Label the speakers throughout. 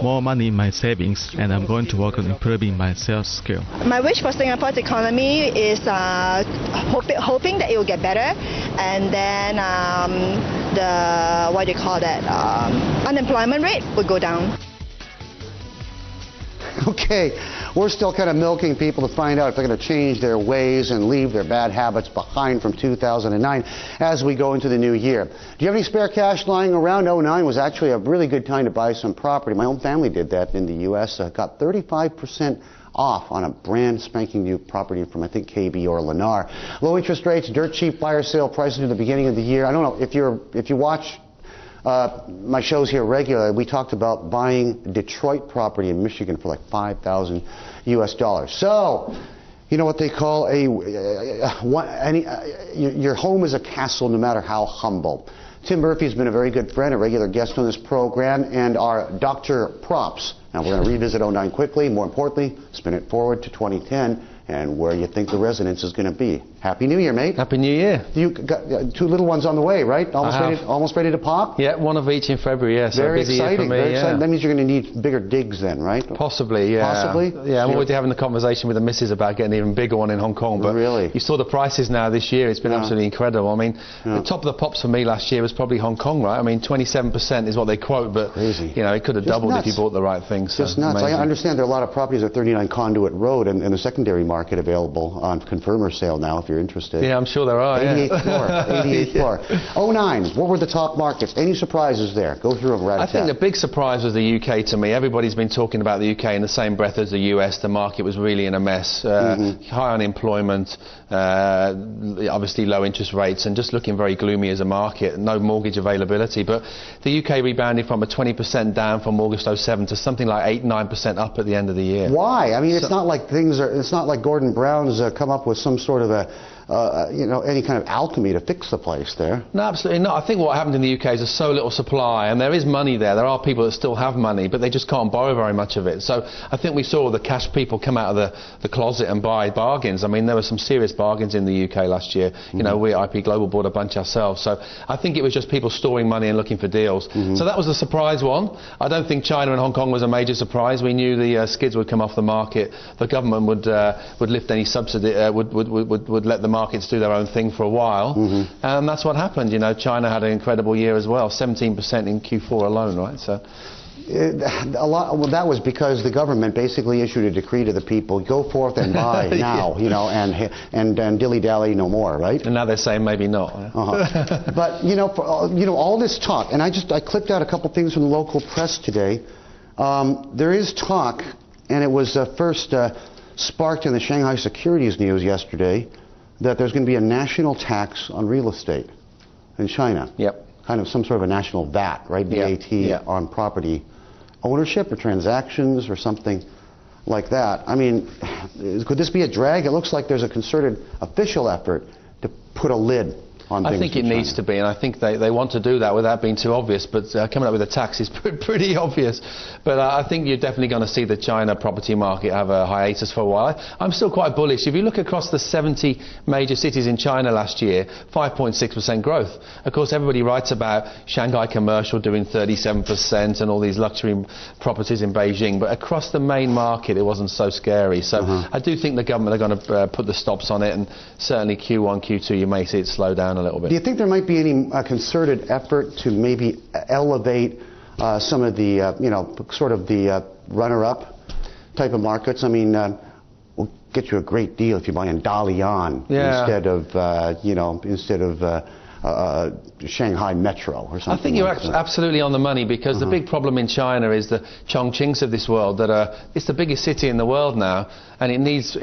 Speaker 1: more money in my savings, and I'm going to work on improving my sales skill.
Speaker 2: My wish for Singapore's economy is hoping that it will get better, and then unemployment rate will go down.
Speaker 3: Okay, we're still kind of milking people to find out if they're going to change their ways and leave their bad habits behind from 2009 as we go into the new year. Do you have any spare cash lying around? 09 was actually a really good time to buy some property. My own family did that in the U.S. Got 35% off on a brand spanking new property from, I think, KB or Lennar. Low interest rates, dirt cheap fire sale prices in the beginning of the year. I don't know if you watch my shows here regularly. We talked about buying Detroit property in Michigan for like $5,000 US. So, you know what they call your home is a castle no matter how humble. Tim Murphy has been a very good friend, a regular guest on this program, and our Dr. Props. Now we're going to revisit 09 quickly. More importantly, spin it forward to 2010 and where you think the residence is going to be. Happy New Year, mate.
Speaker 4: Happy New Year.
Speaker 3: You got two little ones on the way, right? Almost ready to pop?
Speaker 4: Yeah, one of each in February, yeah. So
Speaker 3: very
Speaker 4: busy
Speaker 3: exciting,
Speaker 4: year for me,
Speaker 3: very exciting. That means you're going to need bigger digs then, right?
Speaker 4: Possibly, yeah.
Speaker 3: Possibly?
Speaker 4: Yeah, I'm already having the conversation with the missus about getting an even bigger one in Hong Kong. But
Speaker 3: really?
Speaker 4: You saw the prices now this year. It's been absolutely incredible. I mean, the top of the pops for me last year was probably Hong Kong, right? I mean, 27% is what they quote, but
Speaker 3: crazy.
Speaker 4: You know, it could have doubled if you bought the right things.
Speaker 3: Just nuts. Amazing. I understand there are a lot of properties at 39 Conduit Road and the secondary market available on confirmer sale now if you're interested.
Speaker 4: Yeah, I'm sure there are.
Speaker 3: 88th floor. 88th floor. 09, what were the top markets? Any surprises there? Go through them right
Speaker 4: I think the big surprise was the UK to me. Everybody's been talking about the UK in the same breath as the US. The market was really in a mess. High unemployment, obviously low interest rates, and just looking very gloomy as a market. No mortgage availability. But the UK rebounded from a 20% down from August 07 to something like 8-9% up at the end of the year.
Speaker 3: Why? I mean, it's not like it's not like Gordon Brown's come up with some sort of any kind of alchemy to fix the place there.
Speaker 4: No, absolutely not. I think what happened in the UK is there's so little supply, and there is money there. There are people that still have money, but they just can't borrow very much of it. So I think we saw the cash people come out of the closet and buy bargains. I mean, there were some serious bargains in the UK last year. You know, we at IP Global bought a bunch ourselves. So I think it was just people storing money and looking for deals. So that was the surprise one. I don't think China and Hong Kong was a major surprise. We knew the skids would come off the market. The government would lift any subsidy, would let the markets do their own thing for a while, and that's what happened. You know, China had an incredible year as well, 17% in Q4 alone, right? So
Speaker 3: well, that was because the government basically issued a decree to the people: go forth and buy now, you know, and dilly-dally no more, right?
Speaker 4: And now they're saying maybe not.
Speaker 3: But you know, all this talk, and I clipped out a couple things from the local press today. There is talk, and it was first sparked in the Shanghai Securities News yesterday, that there's going to be a national tax on real estate in China.
Speaker 4: Yep.
Speaker 3: Kind of some sort of a national VAT, right? VAT on property ownership or transactions or something like that. I mean, could this be a drag? It looks like there's a concerted official effort to put a lid on things.
Speaker 4: I think it needs to be, and I think they want to do that without being too obvious, but coming up with a tax is pretty obvious. But I think you're definitely going to see the China property market have a hiatus for a while. I'm still quite bullish. If you look across the 70 major cities in China last year, 5.6% growth. Of course, everybody writes about Shanghai Commercial doing 37% and all these luxury properties in Beijing, but across the main market it wasn't so scary. So I do think the government are going to put the stops on it, and certainly Q1, Q2 you may see it slow down a little bit.
Speaker 3: Do you think there might be any concerted effort to maybe elevate some of the, sort of the runner-up type of markets? I mean, we'll get you a great deal if you buy in Dalian instead of Shanghai Metro or something.
Speaker 4: I think you're absolutely on the money, because the big problem in China is the Chongqings of this world it's the biggest city in the world now, and it needs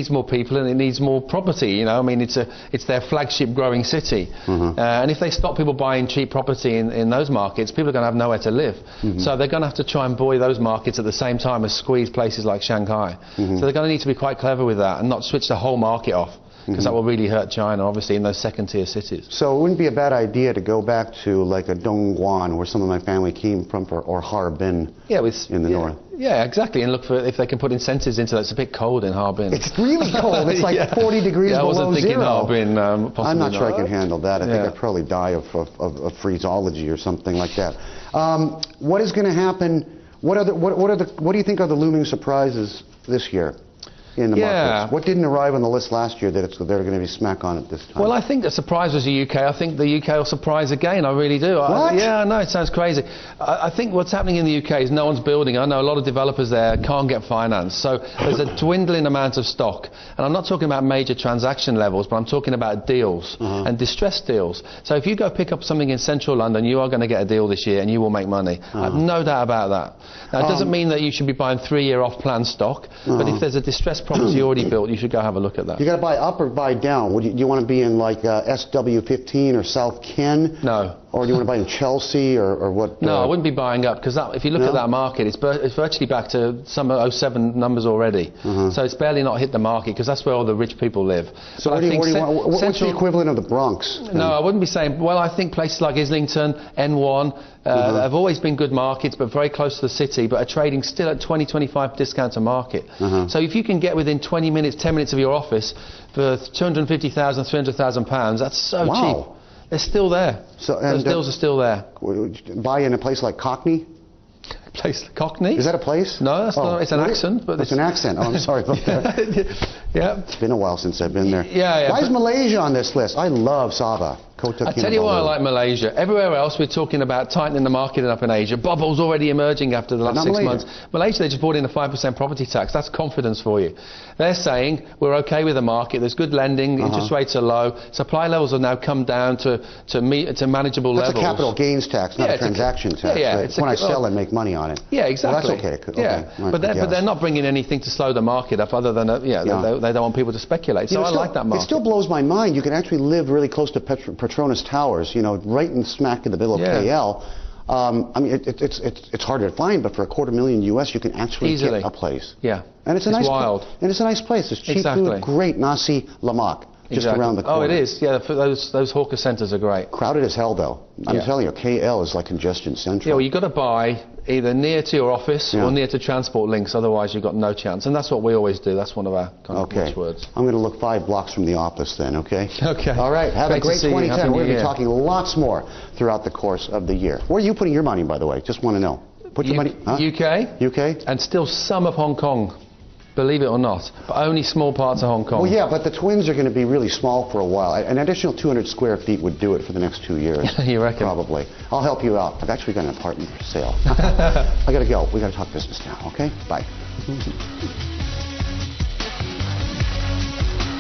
Speaker 4: more people and it needs more property. You know, I mean, it's their flagship growing city, and if they stop people buying cheap property in those markets, people are going to have nowhere to live. So they're going to have to try and buoy those markets at the same time as squeeze places like Shanghai. So they're going to need to be quite clever with that and not switch the whole market off, because that will really hurt China, obviously, in those second-tier cities. So
Speaker 3: it wouldn't be a bad idea to go back to like a Dongguan, where some of my family came from, or Harbin in the north.
Speaker 4: Yeah, exactly, and look for if they can put incentives into that. It's a bit cold in Harbin.
Speaker 3: It's really cold. It's like 40 degrees below zero.
Speaker 4: I wasn't thinking Harbin.
Speaker 3: I'm not sure I can handle that. I think I'd probably die of freezology or something like that. What is going to happen What do you think are the looming surprises this year in the markets? What didn't arrive on the list last year that they're going to be smack on it this time?
Speaker 4: Well, I think the surprise was the UK. I think the UK will surprise again. I really do.
Speaker 3: What?
Speaker 4: Yeah, I know, it sounds crazy. I think what's happening in the UK is no one's building. I know a lot of developers there can't get finance. So there's a dwindling amount of stock. And I'm not talking about major transaction levels, but I'm talking about deals and distressed deals. So if you go pick up something in central London, you are going to get a deal this year and you will make money. I have no doubt about that. Now, it doesn't mean that you should be buying 3-year off-plan stock, but if there's a distressed property already built, you should go have a look at that.
Speaker 3: You got to buy up or buy down? Do you want to be in like SW15 or South Ken?
Speaker 4: No.
Speaker 3: Or do you want to buy in Chelsea or what?
Speaker 4: No, I wouldn't be buying up because if you look at that market, it's virtually back to some 07 numbers already. So it's barely not hit the market because that's where all the rich people live.
Speaker 3: So what's the equivalent of the Bronx?
Speaker 4: No, I wouldn't be saying. Well, I think places like Islington, N1 have always been good markets, but very close to the city, but are trading still at 20-25 discount to market. So if you can get within 20 minutes, 10 minutes of your office for £250,000, £300,000, that's so cheap. They're still there. So, those deals are still there.
Speaker 3: Buy in a place like Cockney?
Speaker 4: Cockney?
Speaker 3: Is that a place?
Speaker 4: No, that's not, it's an accent. But
Speaker 3: it's an accent. Oh, I'm sorry about that.
Speaker 4: Yeah.
Speaker 3: It's been a while since I've been there.
Speaker 4: Yeah.
Speaker 3: Why is Malaysia on this list? I love Sabah.
Speaker 4: I tell you why I like Malaysia. Everywhere else we're talking about tightening the market up in Asia. Bubbles already emerging after the last 6 months. Malaysia, they just brought in a 5% property tax. That's confidence for you. They're saying we're okay with the market. There's good lending. Interest rates are low. Supply levels have now come down to manageable levels.
Speaker 3: That's a capital gains tax, not a transaction tax. It's when I sell and make money on it.
Speaker 4: Yeah, exactly.
Speaker 3: Well, that's okay.
Speaker 4: Yeah, but they're not bringing anything to slow the market up other than they don't want people to speculate. So I like that market.
Speaker 3: It still blows my mind. You can actually live really close to Petronas Towers. Right in smack in the middle of KL. I mean, it's harder to find, but for $250,000 US, you can actually get a place.
Speaker 4: Yeah,
Speaker 3: and it's a nice
Speaker 4: wild.
Speaker 3: And it's a nice place. It's cheap food, great nasi lemak, just around the corner.
Speaker 4: Oh, it is. Yeah, those hawker centres are great.
Speaker 3: Crowded as hell, though. I'm telling you, KL is like congestion central.
Speaker 4: Yeah, well, you've got to buy either near to your office or near to transport links, otherwise you've got no chance. And that's what we always do. That's one of our kind of watchwords.
Speaker 3: I'm going to look 5 blocks from the office then, okay?
Speaker 4: Okay.
Speaker 3: All right, have a great 2010. We're going to be talking lots more throughout the course of the year. Where are you putting your money, by the way? Just want to know. Put your money...
Speaker 4: UK.
Speaker 3: UK?
Speaker 4: And still some of Hong Kong. Believe it or not, but only small parts of Hong Kong.
Speaker 3: Well, yeah, but the twins are going to be really small for a while. An additional 200 square feet would do it for the next 2 years.
Speaker 4: You reckon?
Speaker 3: Probably. I'll help you out. I've actually got an apartment for sale. I got to go. We got to talk business now, okay? Bye.